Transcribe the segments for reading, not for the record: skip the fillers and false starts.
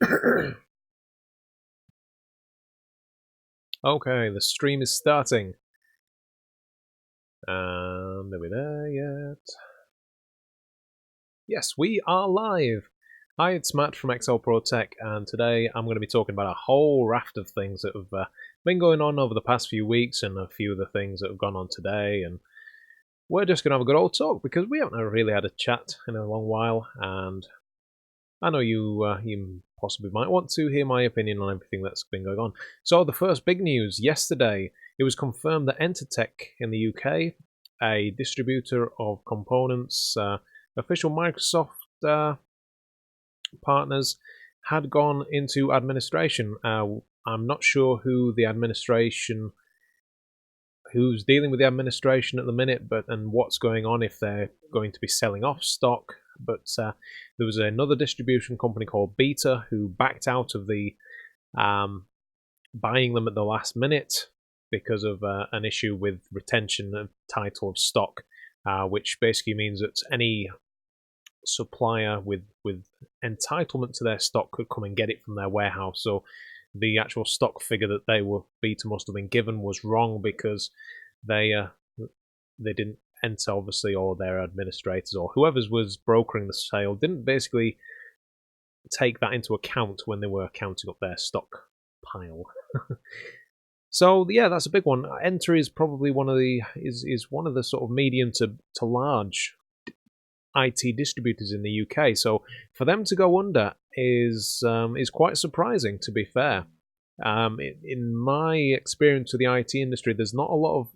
Okay, the stream is starting. Are we there yet? Yes, we are live. Hi, it's Matt from XL Pro Tech, and today I'm going to be talking about a whole raft of things that have been going on over the past few weeks, and a few of the things that have gone on today. And we're just going to have a good old talk because we haven't really had a chat in a long while, and I know you possibly might want to hear my opinion on everything that's been going on. So the first big news yesterday, it was confirmed that Enta in the UK, a distributor of components, official Microsoft partners, had gone into administration. I'm not sure who's dealing with the administration at the minute, and what's going on, if they're going to be selling off stock. But there was another distribution company called Beta who backed out of the buying them at the last minute because of an issue with retention of title of stock, which basically means that any supplier with entitlement to their stock could come and get it from their warehouse. So the actual stock figure that Beta must have been given was wrong, because they didn't enter, obviously, or their administrators or whoever was brokering the sale didn't basically take that into account when they were counting up their stock pile. So yeah, that's a big one. Enta is probably one of the sort of medium to large IT distributors in the UK. So for them to go under is quite surprising, to be fair. In my experience with the IT industry, there's not a lot of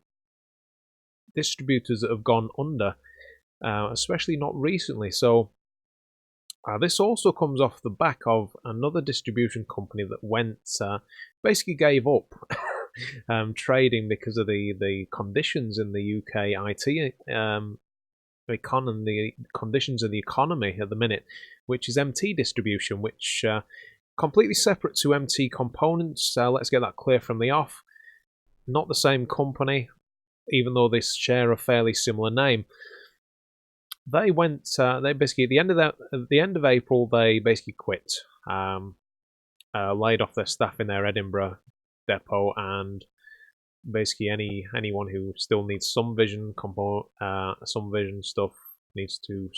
distributors that have gone under, especially not recently. So this also comes off the back of another distribution company that basically gave up trading because of the conditions in the UK IT the conditions of the economy at the minute, which is MT Distribution, which completely separate to MT Components. Let's get that clear from the off. Not the same company, even though they share a fairly similar name. They basically at the end of April, they basically quit, laid off their staff in their Edinburgh depot, and basically anyone who still needs some vision stuff needs to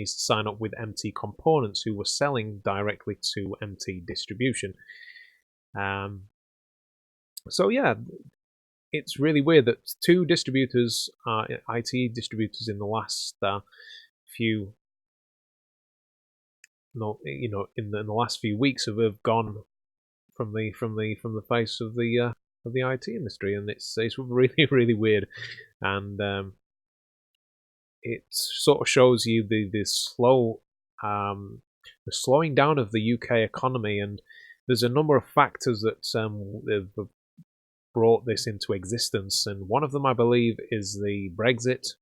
sign up with MT Components, who were selling directly to MT Distribution. So yeah, it's really weird that two distributors, IT distributors, in the last few, in the last few weeks have gone from the face of the IT industry, and it's really really weird, and it sort of shows you the slowing down of the UK economy. And there's a number of factors that have brought this into existence, and one of them, I believe, is the Brexit,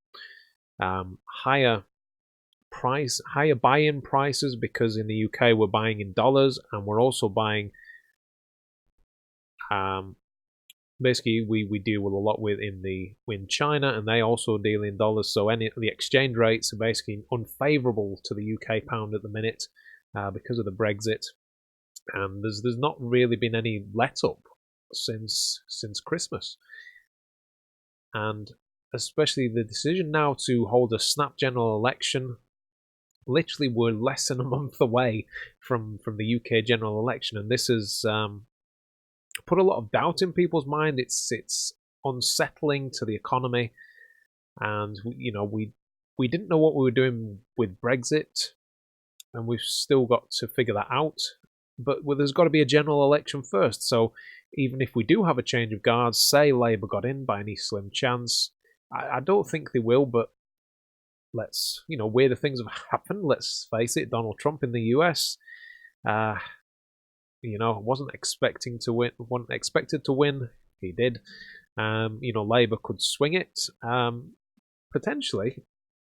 higher buy-in prices, because in the UK we're buying in dollars, and we're also buying basically we deal with a lot in China, and they also deal in dollars. So the exchange rates are basically unfavourable to the UK pound at the minute, because of the Brexit. And there's not really been any let up since Christmas, and especially the decision now to hold a snap general election. Literally, we're less than a month away from the UK general election, and this has put a lot of doubt in people's mind. It's unsettling to the economy, and we didn't know what we were doing with Brexit, and we've still got to figure that out. But there's got to be a general election first. So even if we do have a change of guards, say Labour got in by any slim chance, I don't think they will, but weirder things have happened. Let's face it, Donald Trump in the US, wasn't expected to win. He did. Labour could swing it. Potentially,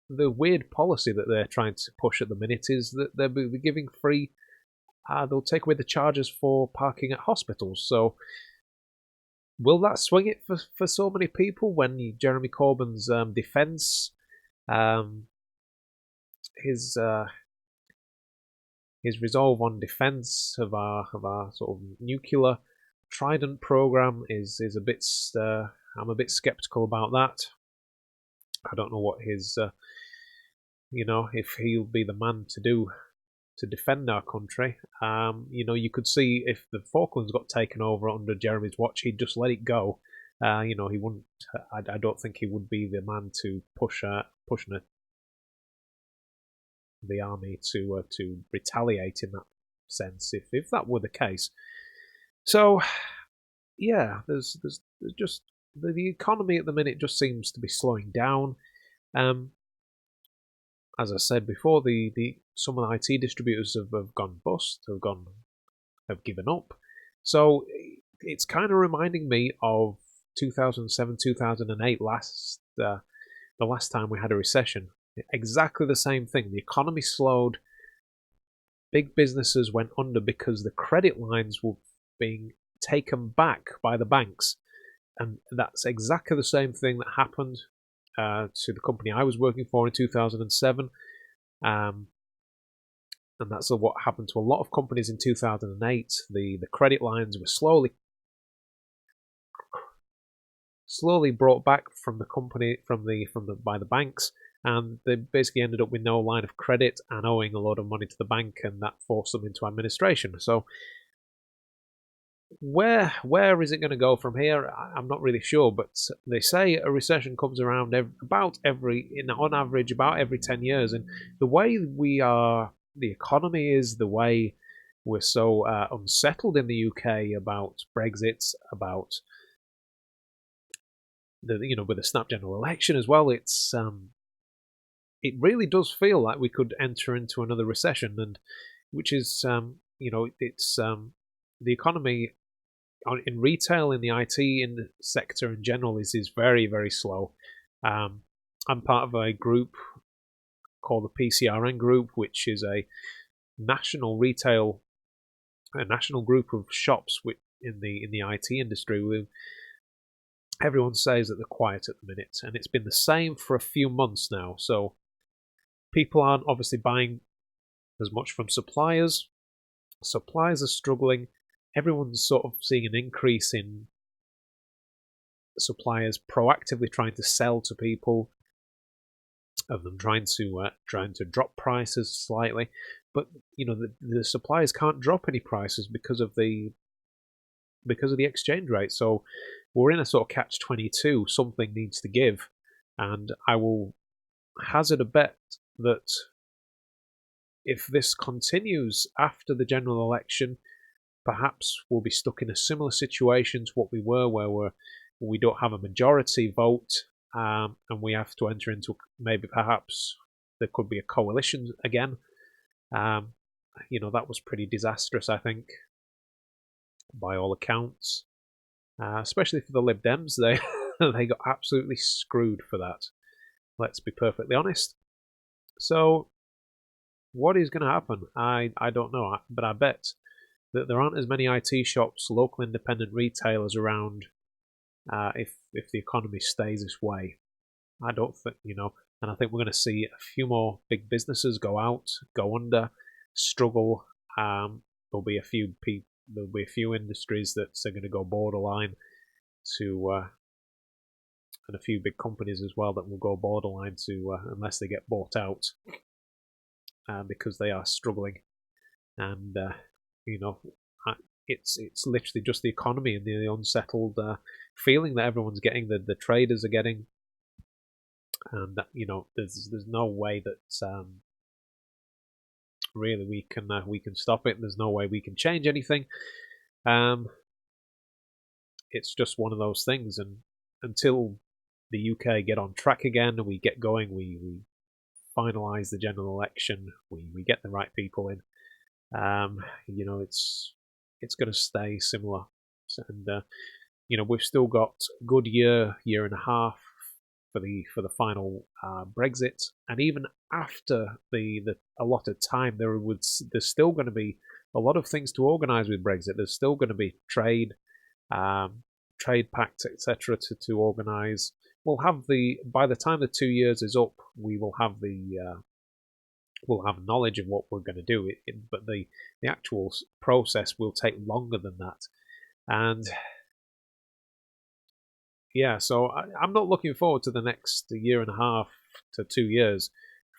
the weird policy that they're trying to push at the minute is that they'll be giving free. They'll take away the charges for parking at hospitals. So, will that swing it for so many people when Jeremy Corbyn's defence, his his resolve on defence of our sort of nuclear Trident program is a bit. I'm a bit skeptical about that. I don't know what his, if he'll be the man to defend our country. You could see if the Falklands got taken over under Jeremy's watch, he'd just let it go. He wouldn't. I don't think he would be the man to push the army to retaliate in that sense. If that were the case, so yeah, there's just the economy at the minute just seems to be slowing down. As I said before, some of the IT distributors have gone bust, have given up. So it's kind of reminding me of 2007, 2008, the last time we had a recession. Exactly the same thing. The economy slowed. Big businesses went under because the credit lines were being taken back by the banks. And that's exactly the same thing that happened to the company I was working for in 2007. And that's what happened to a lot of companies in 2008. The credit lines were slowly brought back from the company by the banks, and they basically ended up with no line of credit and owing a lot of money to the bank, and that forced them into administration. So where is it going to go from here? I'm not really sure, but they say a recession comes around on average about every 10 years, and the way the economy is, the way we're so unsettled in the UK about Brexit, about with the snap general election as well, it really does feel like we could enter into another recession, and which is it's the economy in retail, in the IT in the sector in general is very, very slow. I'm part of a group called the PCRN Group, which is a national group of shops in the IT industry. Everyone says that they're quiet at the minute, and it's been the same for a few months now. So people aren't obviously buying as much from suppliers. Suppliers are struggling. Everyone's sort of seeing an increase in suppliers proactively trying to sell to people, of them trying to drop prices slightly, but the suppliers can't drop any prices because of the exchange rate. So we're in a sort of catch-22. Something needs to give, and I will hazard a bet that if this continues after the general election, perhaps we'll be stuck in a similar situation to what we were, where we don't have a majority vote, and we have to enter into perhaps there could be a coalition again. That was pretty disastrous, I think, by all accounts, especially for the Lib Dems. They got absolutely screwed for that. Let's be perfectly honest. So, what is going to happen? I don't know, but I bet that there aren't as many IT shops, local independent retailers around if the economy stays this way. I don't think, and I think we're going to see a few more big businesses go under, struggle. There'll be a few industries that are going to go borderline and a few big companies as well that will go borderline to unless they get bought out because they are struggling, and it's literally just the economy and the unsettled feeling that everyone's getting, that the traders are getting, and there's no way that really we can stop it. There's no way we can change anything. It's just one of those things, and until the UK get on track again and we get going, we finalise the general election, we get the right people in, it's going to stay similar, and we've still got a good year and a half for the final Brexit, and even after the allotted time, there's still going to be a lot of things to organise with Brexit. There's still going to be trade pacts, etc. to organise. We'll have by the time the 2 years is up, we will have the we'll have knowledge of what we're going to do. But the actual process will take longer than that. And yeah, so I'm not looking forward to the next year and a half to 2 years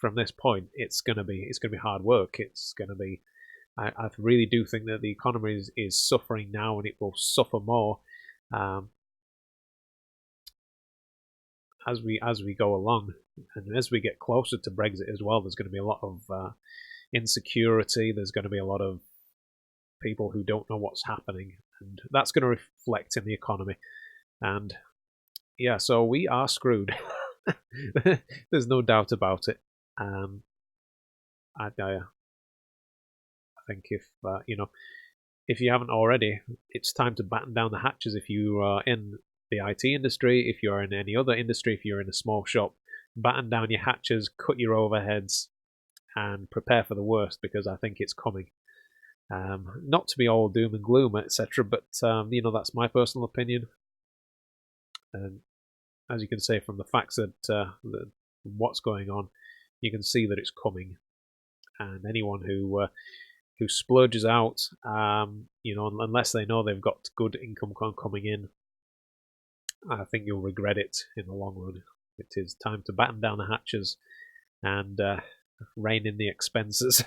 from this point. It's gonna be hard work. It's gonna be. I really do think that the economy is suffering now, and it will suffer more as we go along, and as we get closer to Brexit as well. There's going to be a lot of insecurity. There's going to be a lot of people who don't know what's happening, and that's going to reflect in the economy. And yeah, so we are screwed. There's no doubt about it. I think if you haven't already, it's time to batten down the hatches. If you are in the IT industry, if you're in any other industry, if you're in a small shop, batten down your hatches, cut your overheads, and prepare for the worst, because I think it's coming. Not to be all doom and gloom, etc., but that's my personal opinion. And as you can say from the facts that what's going on, you can see that it's coming. And anyone who splurges out, unless they know they've got good income coming in, I think you'll regret it in the long run. It is time to batten down the hatches and rein in the expenses,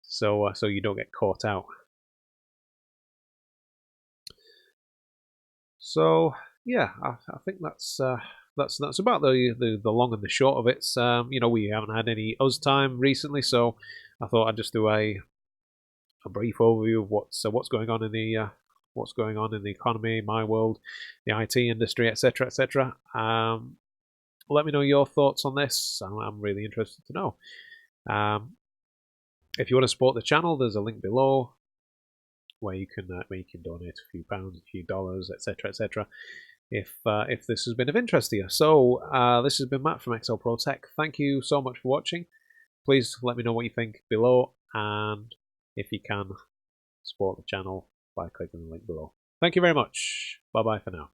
so you don't get caught out. So yeah, I think that's about the long and the short of it. We haven't had any us time recently, so I thought I'd just do a brief overview of what's going on in the economy, my world, the IT industry, etc., etc. Let me know your thoughts on this. I'm really interested to know. If you want to support the channel, there's a link below where you can donate a few pounds, a few dollars, etc., etc. If this has been of interest to you. So this has been Matt from XL Pro Tech. Thank you so much for watching. Please let me know what you think below, and if you can, support the channel by clicking the link below. Thank you very much. Bye bye for now.